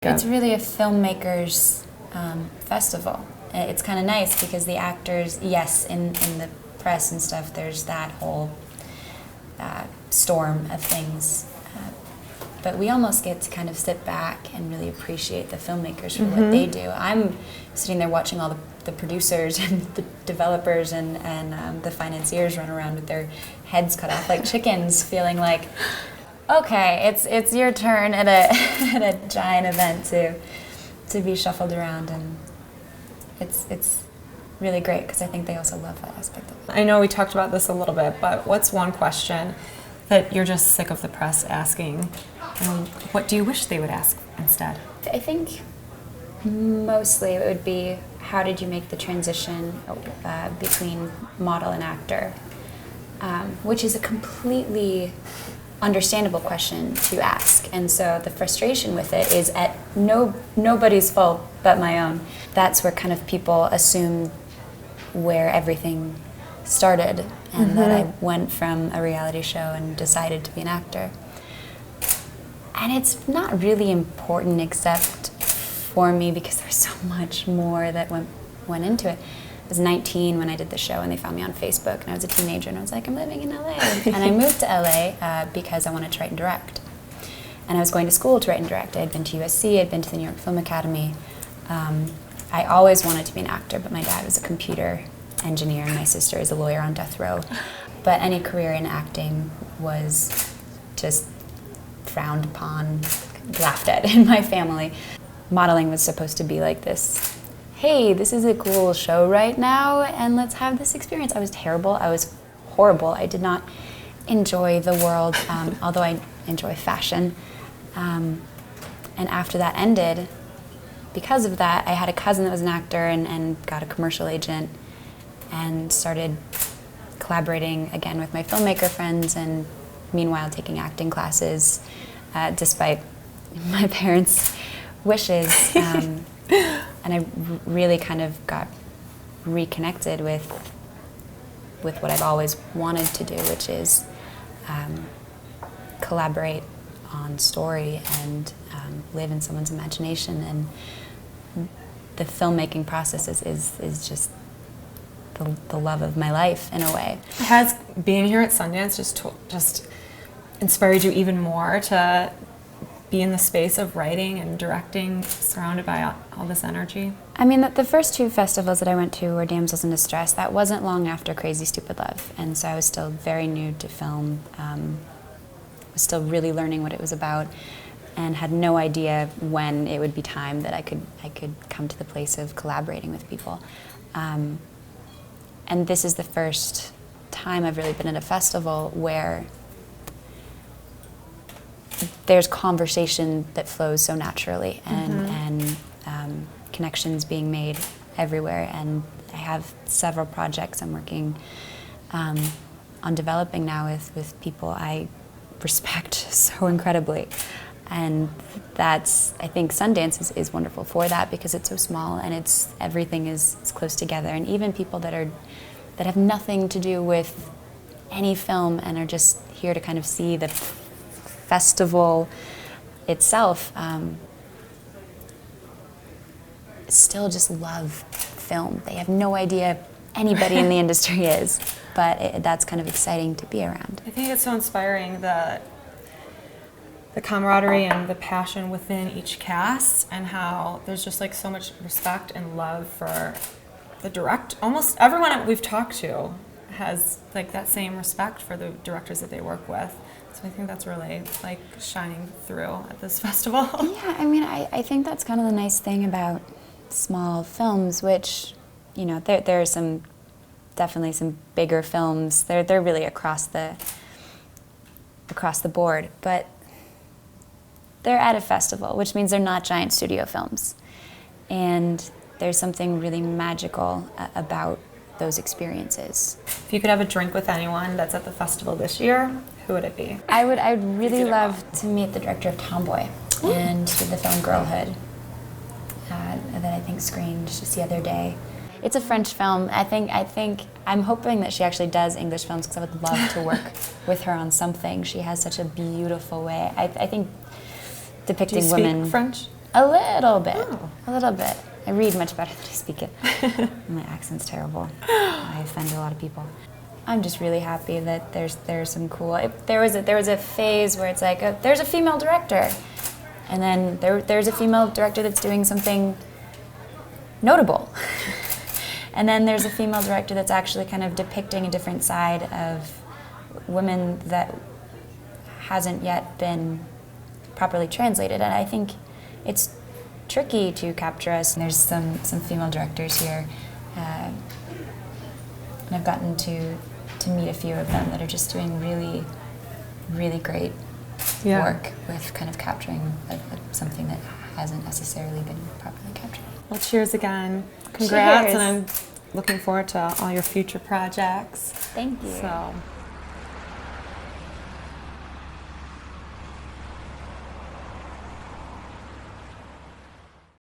It's really a filmmakers festival. It's kind of nice because the actors, yes, in the press and stuff, there's that whole storm of things. But we almost get to kind of sit back and really appreciate the filmmakers for what they do. I'm sitting there watching all the producers and the developers and the financiers run around with their heads cut off like chickens, feeling like, okay, it's your turn at a giant event to be shuffled around, and it's really great because I think they also love that aspect of it. I know we talked about this a little bit, but what's one question that you're just sick of the press asking, and what do you wish they would ask instead? I think mostly it would be, how did you make the transition between model and actor? Which is a completely understandable question to ask, and so the frustration with it is at nobody's fault but my own. That's where kind of people assume where everything started, and that I went from a reality show and decided to be an actor. And it's not really important except for me because there's so much more that went into it. I was 19 when I did the show, and they found me on Facebook, and I was a teenager, and I was like, I'm living in LA. And I moved to LA because I wanted to write and direct. And I was going to school to write and direct. I had been to USC, I'd been to the New York Film Academy. I always wanted to be an actor, but my dad was a computer engineer, and my sister is a lawyer on death row. But any career in acting was just frowned upon, laughed at in my family. Modeling was supposed to be like this, hey, this is a cool show right now, and let's have this experience. I was terrible. I was horrible. I did not enjoy the world, although I enjoy fashion. And after that ended, because of that, I had a cousin that was an actor and got a commercial agent and started collaborating again with my filmmaker friends, and meanwhile taking acting classes, despite my parents' wishes. And I really kind of got reconnected with what I've always wanted to do, which is collaborate on story and live in someone's imagination. And the filmmaking process is just the love of my life in a way. Has being here at Sundance just inspired you even more to be in the space of writing and directing, surrounded by all this energy? I mean, the first two festivals that I went to were Damsels in Distress. That wasn't long after Crazy Stupid Love, and so I was still very new to film, was still really learning what it was about, and had no idea when it would be time that I could come to the place of collaborating with people. And this is the first time I've really been at a festival where there's conversation that flows so naturally, and connections being made everywhere. And I have several projects I'm working on developing now with people I respect so incredibly. And that's, I think Sundance is wonderful for that, because it's so small and everything is close together. And even people that have nothing to do with any film and are just here to kind of see the festival itself, still just love film. They have no idea anybody in the industry is, but that's kind of exciting to be around. I think it's so inspiring, the camaraderie and the passion within each cast, and how there's just like so much respect and love for the direct. Almost everyone we've talked to has like that same respect for the directors that they work with. So I think that's really like shining through at this festival. Yeah, I mean, I think that's kind of the nice thing about small films, which, you know, there are definitely some bigger films. They're really across the board, but they're at a festival, which means they're not giant studio films. And there's something really magical about those experiences. If you could have a drink with anyone that's at the festival this year, who would it be? I'd really love to meet the director of Tomboy and the film Girlhood that I think screened just the other day. It's a French film. I'm hoping that she actually does English films, because I would love to work with her on something. She has such a beautiful way. I think depicting Do you women. speak French? A little bit. Oh. A little bit. I read much better than I speak it. My accent's terrible. I offend a lot of people. I'm just really happy that there's some cool. There was a phase where it's like there's a female director, and then there's a female director that's doing something notable, and then there's a female director that's actually kind of depicting a different side of women that hasn't yet been properly translated. And I think it's tricky to capture us. There's some female directors here, and I've gotten to meet a few of them that are just doing really, really great work with kind of capturing something that hasn't necessarily been properly captured. Well, cheers again. Congrats, Cheers. and I'm looking forward to all your future projects. Thank you. So.